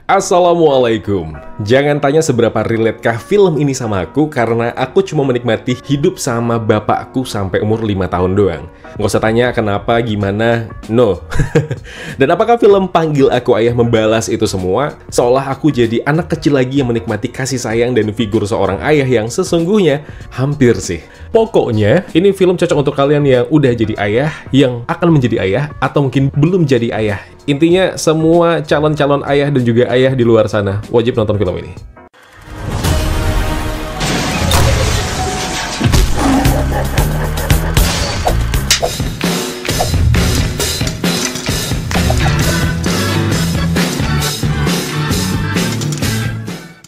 Assalamualaikum. Jangan tanya seberapa relate-kah film ini sama aku, karena aku cuma menikmati hidup sama bapakku sampai umur 5 tahun doang. Nggak usah tanya kenapa, gimana, no. Dan apakah film Panggil Aku Ayah membalas itu semua? Seolah aku jadi anak kecil lagi yang menikmati kasih sayang dan figur seorang ayah yang sesungguhnya hampir sih. Pokoknya, ini film cocok untuk kalian yang udah jadi ayah, yang akan menjadi ayah, atau mungkin belum jadi ayah. Intinya, semua calon-calon ayah dan juga ayah di luar sana wajib nonton film ini.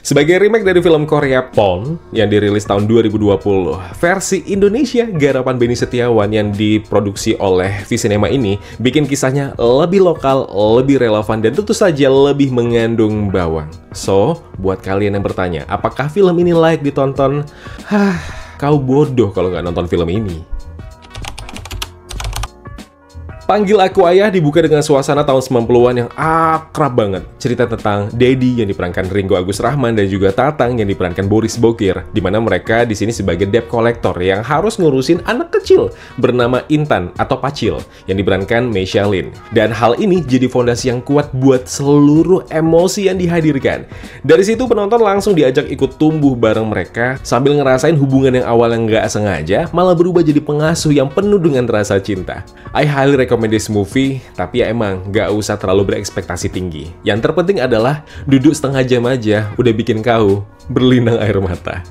Sebagai remake dari film Korea Pon yang dirilis tahun 2020, versi Indonesia garapan Benny Setiawan yang diproduksi oleh V-Cinema ini bikin kisahnya lebih lokal, lebih relevan, dan tentu saja lebih mengandung bawang. So, buat kalian yang bertanya, apakah film ini layak ditonton? Kau bodoh kalau nggak nonton film ini. Panggil Aku Ayah dibuka dengan suasana tahun 90-an yang akrab banget. Cerita tentang Dedi yang diperankan Ringgo Agus Rahman dan juga Tatang yang diperankan Boris Bokir, di mana mereka di sini sebagai debt collector yang harus ngurusin anak kecil bernama Intan atau Pacil yang diperankan Meisya Lin. Dan hal ini jadi fondasi yang kuat buat seluruh emosi yang dihadirkan. Dari situ penonton langsung diajak ikut tumbuh bareng mereka sambil ngerasain hubungan yang awalnya nggak sengaja malah berubah jadi pengasuh yang penuh dengan rasa cinta. I highly recommend this movie, tapi ya emang gak usah terlalu berekspektasi tinggi. Yang terpenting adalah duduk setengah jam aja udah bikin kau berlinang air mata.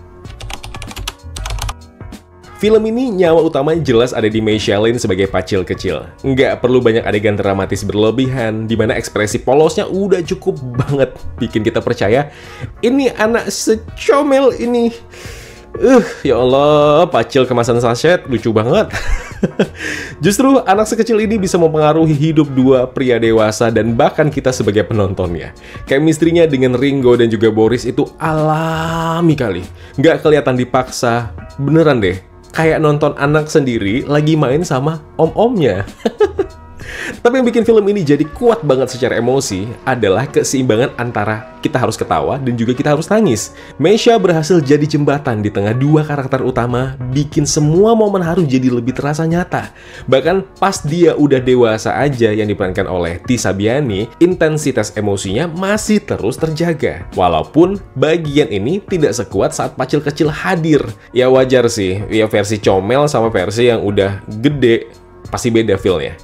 Film ini nyawa utamanya jelas ada di Meisya Lin sebagai Pacil kecil. Nggak perlu banyak adegan dramatis berlebihan, dimana ekspresi polosnya udah cukup banget bikin kita percaya ini anak secomel ini. Ya Allah, Pacil kemasan sachet, lucu banget. Justru anak sekecil ini bisa mempengaruhi hidup dua pria dewasa dan bahkan kita sebagai penontonnya. Chemistry-nya dengan Ringgo dan juga Boris itu alami kali. Nggak kelihatan dipaksa, beneran deh. Kayak nonton anak sendiri lagi main sama om-omnya. Tapi yang bikin film ini jadi kuat banget secara emosi adalah keseimbangan antara kita harus ketawa dan juga kita harus nangis. Meisya berhasil jadi jembatan di tengah dua karakter utama, bikin semua momen haru jadi lebih terasa nyata. Bahkan pas dia udah dewasa aja yang diperankan oleh Tisa Biani, intensitas emosinya masih terus terjaga. Walaupun bagian ini tidak sekuat saat Pacil kecil hadir. Ya wajar sih, ya versi comel sama versi yang udah gede pasti beda feel-nya.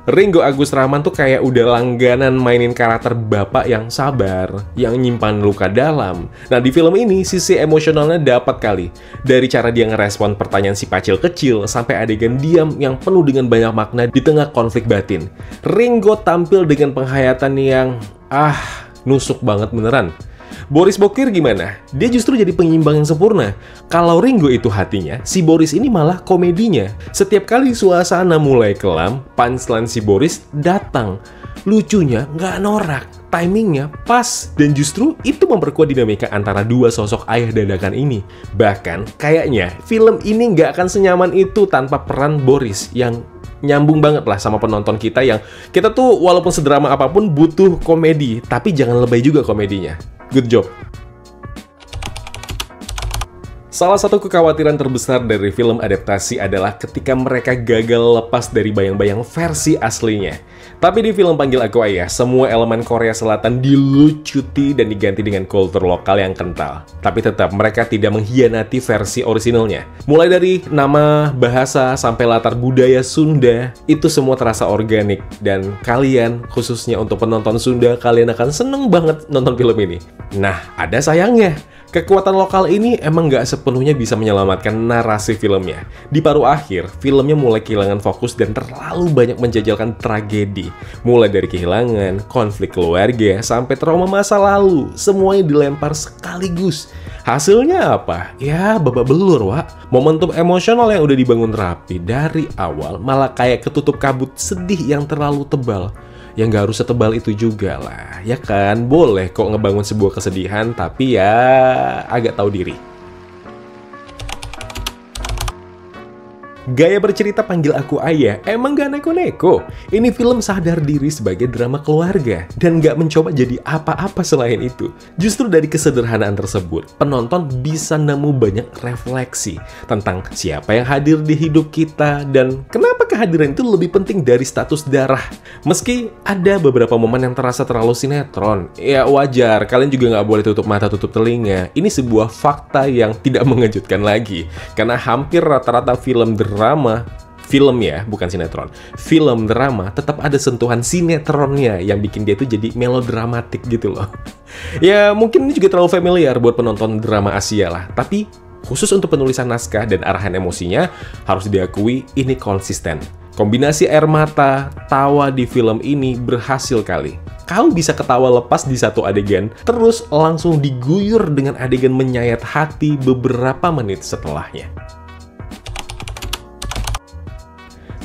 Ringgo Agus Rahman tuh kayak udah langganan mainin karakter bapak yang sabar, yang nyimpan luka dalam. Nah, di film ini sisi emosionalnya dapat kali. Dari cara dia ngerespon pertanyaan si Pacil kecil sampai adegan diam yang penuh dengan banyak makna di tengah konflik batin. Ringgo tampil dengan penghayatan yang nusuk banget beneran. Boris Bokir gimana? Dia justru jadi penyimbang yang sempurna. Kalau Ringgo itu hatinya, si Boris ini malah komedinya. Setiap kali suasana mulai kelam, punchline si Boris datang. Lucunya nggak norak, timingnya pas, dan justru itu memperkuat dinamika antara dua sosok ayah dadakan ini. Bahkan, kayaknya film ini nggak akan senyaman itu tanpa peran Boris yang nyambung banget lah sama penonton kita yang kita tuh walaupun sedrama apapun butuh komedi, tapi jangan lebay juga komedinya. Good job. Salah satu kekhawatiran terbesar dari film adaptasi adalah ketika mereka gagal lepas dari bayang-bayang versi aslinya. Tapi di film Panggil Aku Ayah, semua elemen Korea Selatan dilucuti dan diganti dengan kultur lokal yang kental. Tapi tetap mereka tidak mengkhianati versi orisinalnya. Mulai dari nama, bahasa, sampai latar budaya Sunda, itu semua terasa organik. Dan kalian, khususnya untuk penonton Sunda, kalian akan seneng banget nonton film ini. Nah, ada sayangnya. Kekuatan lokal ini emang nggak sepenuhnya bisa menyelamatkan narasi filmnya. Di paruh akhir, filmnya mulai kehilangan fokus dan terlalu banyak menjajalkan tragedi. Mulai dari kehilangan, konflik keluarga, sampai trauma masa lalu. Semuanya dilempar sekaligus. Hasilnya apa? Ya, babak belur, Wak. Momentum emosional yang udah dibangun rapi dari awal malah kayak ketutup kabut sedih yang terlalu tebal. Ya nggak harus setebal itu juga lah, ya kan? Boleh kok ngebangun sebuah kesedihan, tapi ya agak tahu diri. Gaya bercerita Panggil Aku Ayah emang gak neko-neko. Ini film sadar diri sebagai drama keluarga dan gak mencoba jadi apa-apa selain itu. Justru dari kesederhanaan tersebut, penonton bisa nemu banyak refleksi tentang siapa yang hadir di hidup kita dan kenapa kehadiran itu lebih penting dari status darah. Meski ada beberapa momen yang terasa terlalu sinetron, ya wajar, kalian juga gak boleh tutup mata tutup telinga. Ini sebuah fakta yang tidak mengejutkan lagi, karena hampir rata-rata film ya, bukan sinetron, film drama tetap ada sentuhan sinetronnya yang bikin dia tuh jadi melodramatik gitu loh. Ya mungkin ini juga terlalu familiar buat penonton drama Asia lah, tapi khusus untuk penulisan naskah dan arahan emosinya harus diakui ini konsisten. Kombinasi air mata, tawa di film ini berhasil kali. Kau bisa ketawa lepas di satu adegan, terus langsung diguyur dengan adegan menyayat hati beberapa menit setelahnya.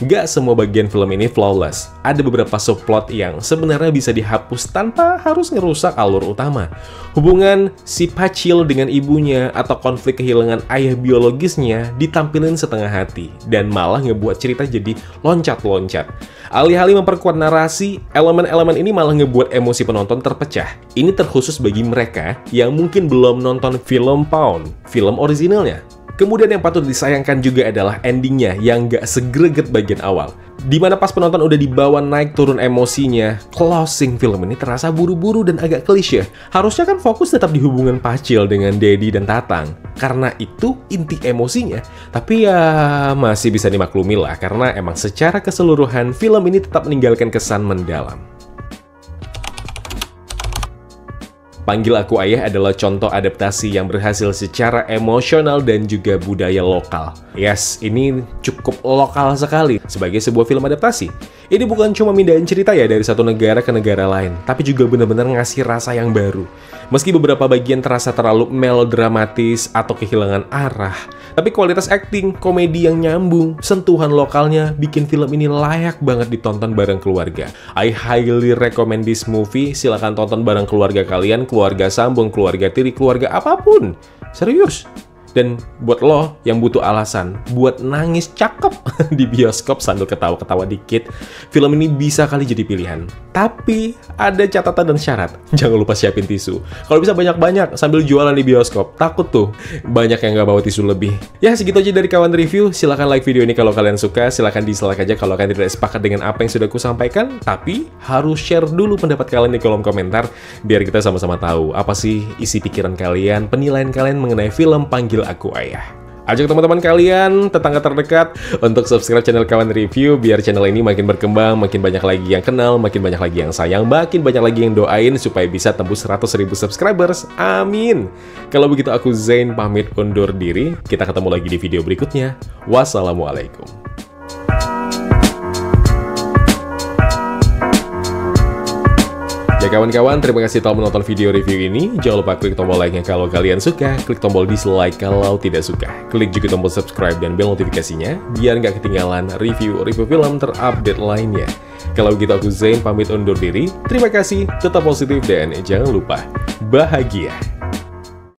Gak semua bagian film ini flawless. Ada beberapa subplot yang sebenarnya bisa dihapus tanpa harus ngerusak alur utama. Hubungan si Pacil dengan ibunya atau konflik kehilangan ayah biologisnya ditampilin setengah hati dan malah ngebuat cerita jadi loncat-loncat. Alih-alih memperkuat narasi, elemen-elemen ini malah ngebuat emosi penonton terpecah. Ini terkhusus bagi mereka yang mungkin belum nonton film Pound, film originalnya. Kemudian yang patut disayangkan juga adalah endingnya yang gak segreget bagian awal. Dimana pas penonton udah dibawa naik turun emosinya, closing film ini terasa buru-buru dan agak klise. Harusnya kan fokus tetap di hubungan Pacil dengan Dedi dan Tatang, karena itu inti emosinya. Tapi ya masih bisa dimaklumi lah, karena emang secara keseluruhan film ini tetap meninggalkan kesan mendalam. Panggil Aku Ayah adalah contoh adaptasi yang berhasil secara emosional dan juga budaya lokal. Yes, ini cukup lokal sekali sebagai sebuah film adaptasi. Ini bukan cuma mindahin cerita ya dari satu negara ke negara lain, tapi juga benar-benar ngasih rasa yang baru. Meski beberapa bagian terasa terlalu melodramatis atau kehilangan arah, tapi kualitas akting, komedi yang nyambung, sentuhan lokalnya bikin film ini layak banget ditonton bareng keluarga. I highly recommend this movie. Silahkan tonton bareng keluarga kalian, keluarga sambung, keluarga tiri, keluarga apapun. Serius. Dan buat lo yang butuh alasan buat nangis cakep di bioskop sambil ketawa-ketawa dikit, film ini bisa kali jadi pilihan. Tapi ada catatan dan syarat. Jangan lupa siapin tisu. Kalau bisa banyak-banyak sambil jualan di bioskop. Takut tuh banyak yang nggak bawa tisu lebih. Ya segitu aja dari Kawan Review. Silahkan like video ini kalau kalian suka. Silahkan dislike aja kalau kalian tidak sepakat dengan apa yang sudah aku sampaikan. Tapi harus share dulu pendapat kalian di kolom komentar biar kita sama-sama tahu apa sih isi pikiran kalian, penilaian kalian mengenai film Panggil Aku Ayah. Ajak teman-teman kalian, tetangga terdekat untuk subscribe channel Kawan Review biar channel ini makin berkembang, makin banyak lagi yang kenal, makin banyak lagi yang sayang, makin banyak lagi yang doain supaya bisa tembus 100.000 subscribers. Amin. Kalau begitu aku Zain pamit undur diri. Kita ketemu lagi di video berikutnya. Wassalamualaikum. Ya kawan-kawan, terima kasih telah menonton video review ini. Jangan lupa klik tombol like-nya kalau kalian suka, klik tombol dislike kalau tidak suka. Klik juga tombol subscribe dan bel notifikasinya, biar nggak ketinggalan review film terupdate lainnya. Kalau gitu aku Zain pamit undur diri. Terima kasih, tetap positif, dan jangan lupa bahagia.